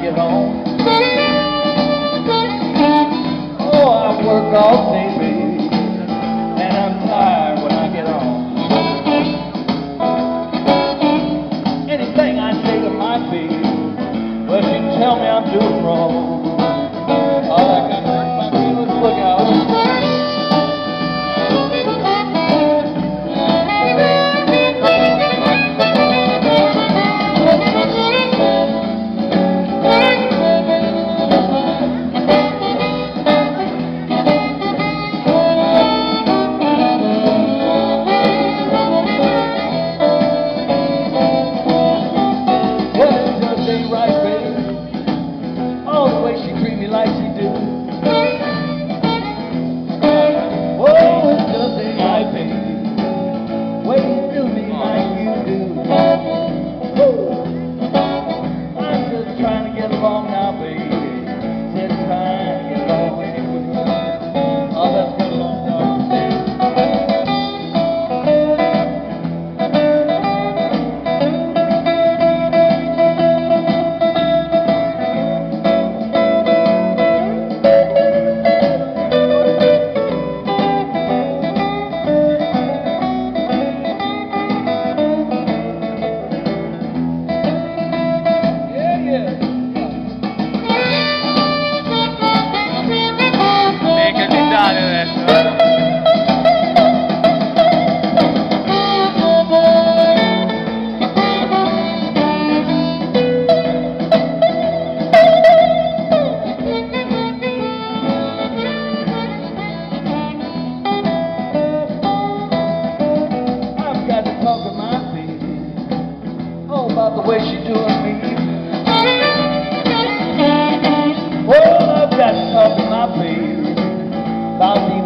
get home. Oh, I work all day, baby, and I'm tired when I get home. Anything I say to my baby, well, she can tell me I'm doing wrong. All I got to hurt my feelings, look out. Like she do. Oh, it just ain't right, baby. Way you do me like you do. I'm just trying to get along now, baby. Just trying to get along with you. Oh, that's been a long time. Talk to my baby, oh, about the way she doing me. Oh, I've got to talk to my baby about the